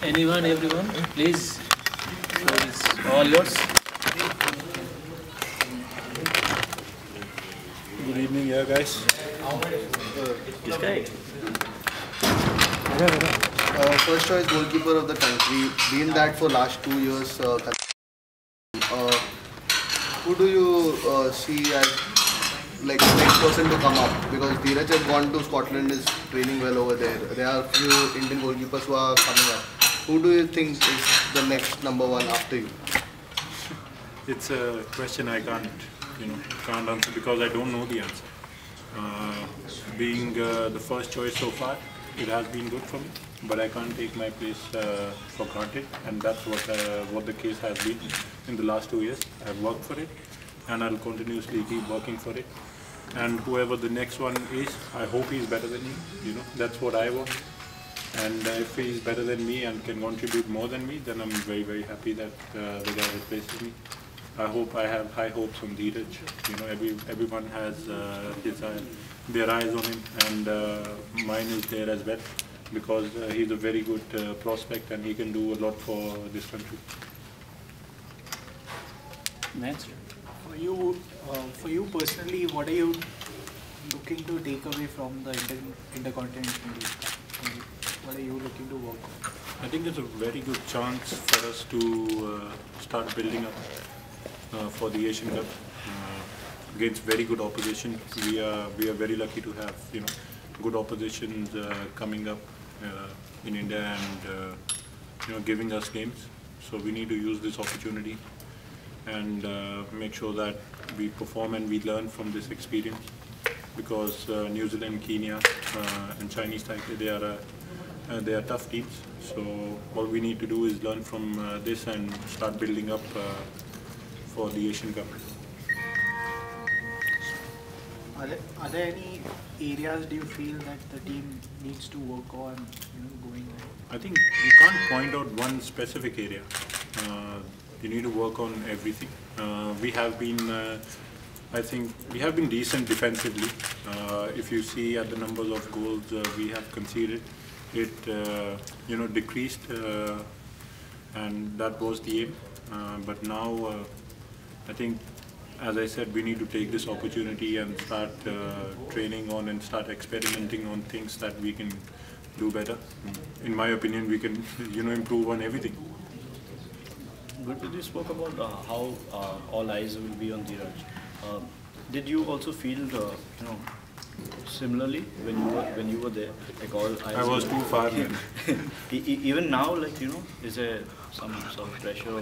Anyone, everyone, please. So it's all yours. Good evening, yeah, guys. This guy. First choice goalkeeper of the country, been that for last 2 years. Who do you see as like the next person to come up? Because Dheeraj has gone to Scotland, is training well over there. There are a few Indian goalkeepers who are coming up. Who do you think is the next number one after you? It's a question I can't answer because I don't know the answer. Being the first choice so far, it has been good for me, but I can't take my place for granted, and that's what the case has been in the last 2 years. I've worked for it, and I'll continuously keep working for it. And whoever the next one is, I hope he's better than me. That's what I want. And if he's better than me and can contribute more than me, then I'm very, very happy that the guy replaces me. I hope I have high hopes on Dheeraj. Everyone has their eyes on him, and mine is there as well, because he's a very good prospect and he can do a lot for this country. Next. For you personally, what are you looking to take away from the Intercontinental Cup? What are you looking to work on? I think it's a very good chance for us to start building up for the Asian Cup against very good opposition. We are very lucky to have good oppositions coming up in India and giving us games. So we need to use this opportunity and make sure that we perform and we learn from this experience, because New Zealand, Kenya, and Chinese Taipei, they are tough teams. So all we need to do is learn from this and start building up for the Asian Cup. Are there any areas do you feel that the team needs to work on going ahead? I think you can't point out one specific area. You need to work on everything. We have been, I think, we have been decent defensively. If you see at the numbers of goals we have conceded, it decreased, and that was the aim. But now, I think, as I said, we need to take this opportunity and start training on and start experimenting on things that we can do better. In my opinion, we can improve on everything. Gurpreet, you spoke about how all eyes will be on Dheeraj. Did you also feel similarly when you were there? Like all eyes. I was too far. Even now, is there some sort of pressure, or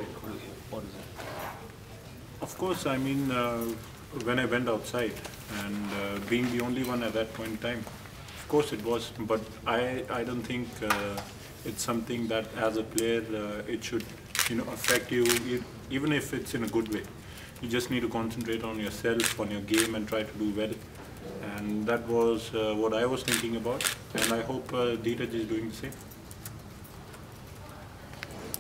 what is it? Of course, I mean, when I went outside and being the only one at that point in time, of course it was, but I don't think it's something that as a player it should affect you, even if it's in a good way. You just need to concentrate on yourself, on your game, and try to do well. And that was what I was thinking about, and I hope Dheeraj is doing the same.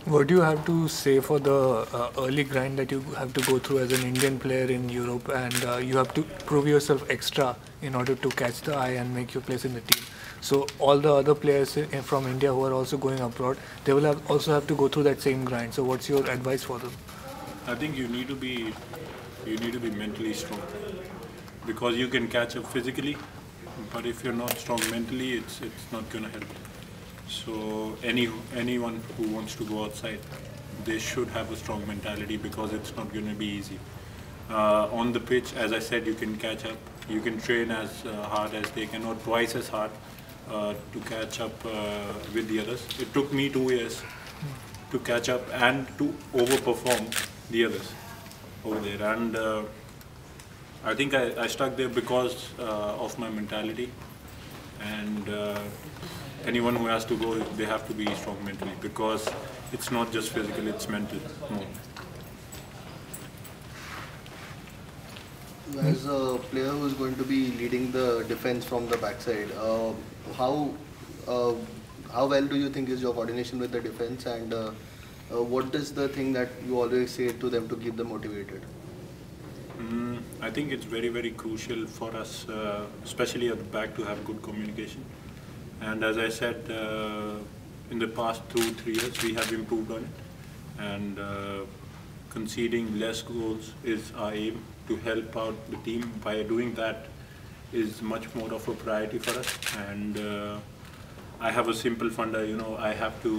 What do you have to say for the early grind that you have to go through as an Indian player in Europe, and you have to prove yourself extra in order to catch the eye and make your place in the team? So all the other players from India who are also going abroad, they will also have to go through that same grind. So what's your advice for them? I think you need to be mentally strong, because you can catch up physically, but if you're not strong mentally, it's not going to help. So anyone who wants to go outside, they should have a strong mentality, because it's not going to be easy. On the pitch, as I said, you can catch up. You can train as hard as they can, or twice as hard to catch up with the others. It took me 2 years to catch up and to overperform the others over there. And I think I stuck there because of my mentality. And anyone who has to go, they have to be strong mentally, because it's not just physical, it's mental more. As a player who is going to be leading the defense from the backside, how well do you think is your coordination with the defense, and what is the thing that you always say to them to keep them motivated? I think it's very, very crucial for us, especially at the back, to have good communication. And as I said, in the past 2-3 years we have improved on it, and conceding less goals is our aim, to help out the team. By doing that is much more of a priority for us, and I have a simple funda, I have to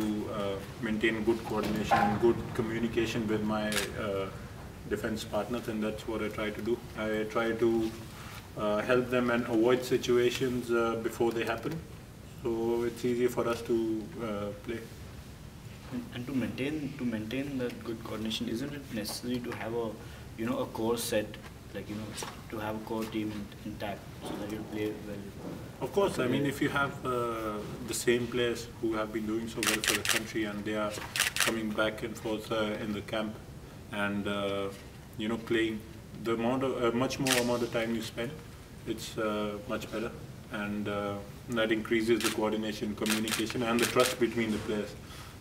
maintain good coordination and good communication with my defense partners, and that's what I try to do. I try to help them and avoid situations before they happen, so it's easier for us to play. And to maintain that good coordination, isn't it necessary to have a core set, like to have a core team intact so that you play well? Of course, I mean, if you have the same players who have been doing so well for the country, and they are coming back and forth in the camp, and playing, the much more amount of time you spend, it's much better, and that increases the coordination, communication, and the trust between the players.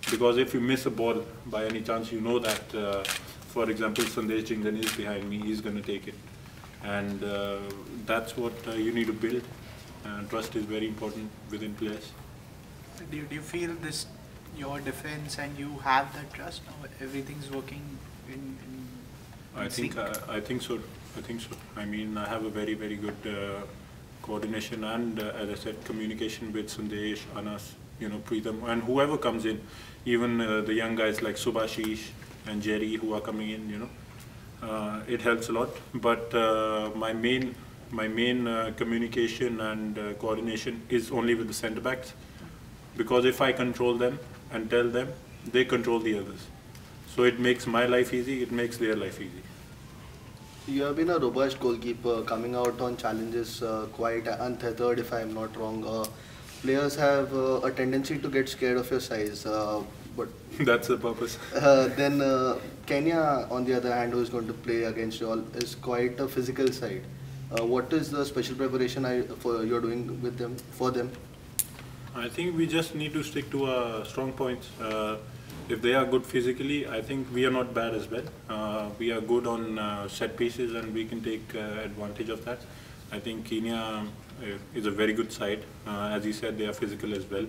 Because if you miss a ball by any chance, that, for example, Sandesh Jhingan is behind me, he's going to take it. And that's what you need to build. Trust is very important within players. Do you feel this, your defense, and you have that trust now? Everything's working in I think so. I think so. I mean, I have a very, very good coordination and, as I said, communication with Sandesh, Anas, Preetham, and whoever comes in, even the young guys like Subhashish and Jerry who are coming in, it helps a lot. But my main communication and coordination is only with the centre backs, because if I control them and tell them, they control the others. So it makes my life easy, it makes their life easy. You have been a robust goalkeeper, coming out on challenges quite untethered, if I am not wrong. Players have a tendency to get scared of your size, but that's the purpose. Then Kenya, on the other hand, who is going to play against you all, is quite a physical side. What is the special preparation you're doing with them, for them? I think we just need to stick to our strong points. If they are good physically, I think we are not bad as well. We are good on set pieces, and we can take advantage of that. I think Kenya is a very good side. As you said, they are physical as well.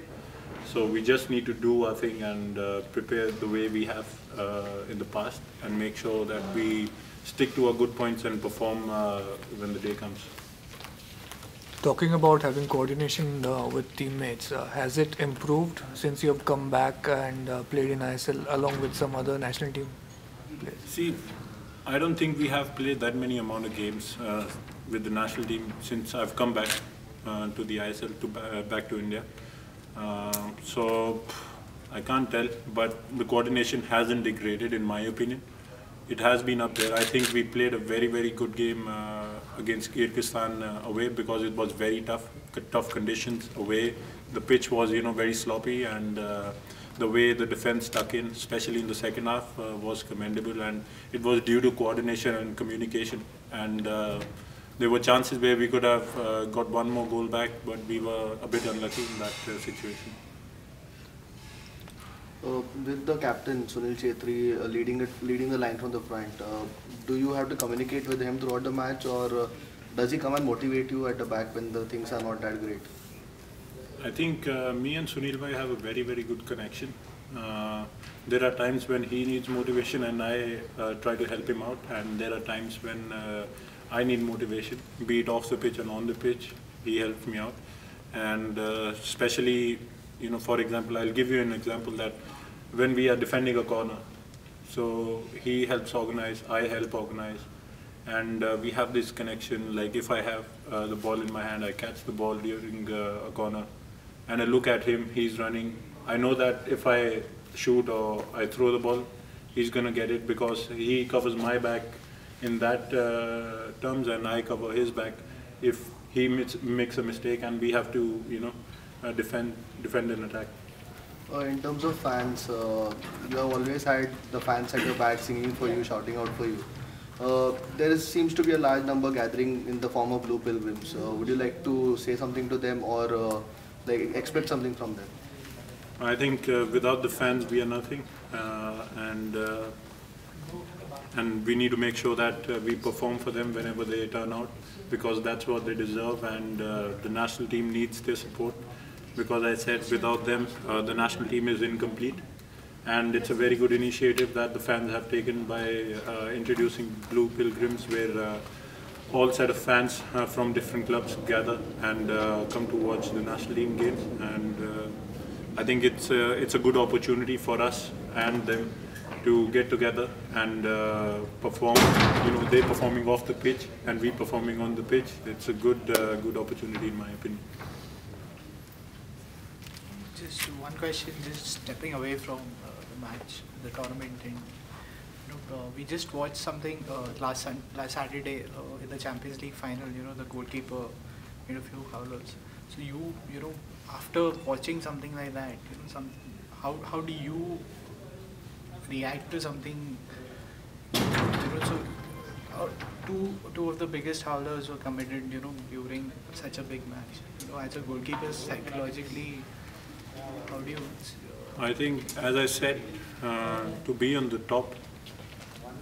So we just need to do our thing and prepare the way we have in the past, and make sure that we stick to our good points and perform when the day comes. Talking about having coordination with teammates, has it improved since you have come back and played in ISL along with some other national team players? See, I don't think we have played that many amount of games with the national team since I've come back to the ISL, back to India. So I can't tell, but the coordination hasn't degraded in my opinion. It has been up there. I think we played a very, very good game against Kyrgyzstan away, because it was very tough conditions away. The pitch was, very sloppy, and the way the defense stuck in, especially in the second half, was commendable, and it was due to coordination and communication. And there were chances where we could have got one more goal back, but we were a bit unlucky in that situation. With the captain Sunil Chetri leading the line from the front, do you have to communicate with him throughout the match, or does he come and motivate you at the back when the things are not that great? I think me and Sunil bhai have a very, very good connection. There are times when he needs motivation, and I try to help him out, and there are times when I need motivation, be it off the pitch and on the pitch. He helps me out, and especially, for example, I'll give you an example that when we are defending a corner, so he helps organize, I help organize, and we have this connection. Like if I have the ball in my hand, I catch the ball during a corner, and I look at him, he's running. I know that if I shoot or I throw the ball, he's gonna get it, because he covers my back in that terms, and I cover his back if he makes a mistake, and we have to, defend and attack. In terms of fans, you have always had the fans at your back singing for you, shouting out for you. There seems to be a large number gathering in the form of Blue Pilgrims. Would you like to say something to them, or expect something from them? I think without the fans we are nothing, and we need to make sure that we perform for them whenever they turn out, because that's what they deserve, and the national team needs their support. because I said without them the national team is incomplete. And it's a very good initiative that the fans have taken by introducing Blue Pilgrims, where all set of fans from different clubs gather and come to watch the national team games. And I think it's a good opportunity for us and them to get together and perform. You know, they performing off the pitch and we performing on the pitch. It's a good opportunity in my opinion. Just one question, just stepping away from the match, the tournament, and we just watched something last Saturday in the Champions League final. You know, the goalkeeper made a few howlers. So you know, after watching something like that, you know, how do you react to something? You know, so two of the biggest howlers were committed, you know, during such a big match. You know, as a goalkeeper, psychologically, how do you? I think, as I said, to be on the top,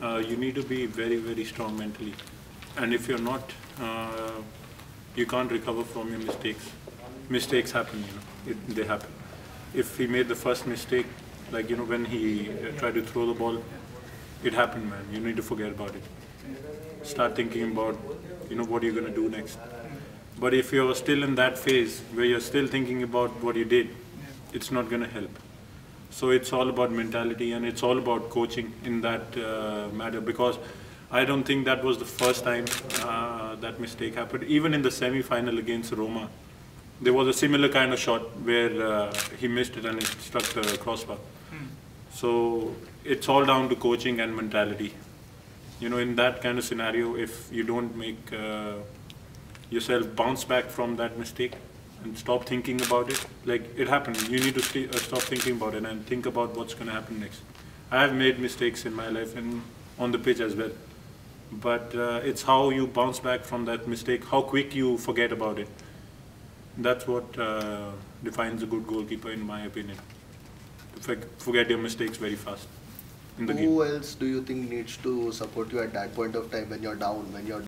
you need to be very, very strong mentally. And if you're not, you can't recover from your mistakes. Mistakes happen, you know, they happen. If he made the first mistake, like, you know, when he tried to throw the ball, it happened, man. You need to forget about it. Start thinking about, you know, what you're going to do next. But if you're still in that phase where you're still thinking about what you did, it's not going to help. So it's all about mentality and it's all about coaching in that matter, because I don't think that was the first time that mistake happened. Even in the semi-final against Roma, there was a similar kind of shot where he missed it and it struck the crossbar. So it's all down to coaching and mentality. You know, in that kind of scenario, if you don't make yourself bounce back from that mistake and stop thinking about it, like it happened, you need to stop thinking about it and think about what's going to happen next. I have made mistakes in my life and on the pitch as well. But it's how you bounce back from that mistake, how quick you forget about it. That's what defines a good goalkeeper, in my opinion. To forget your mistakes very fast in the game. Who else do you think needs to support you at that point of time when you're down, when you're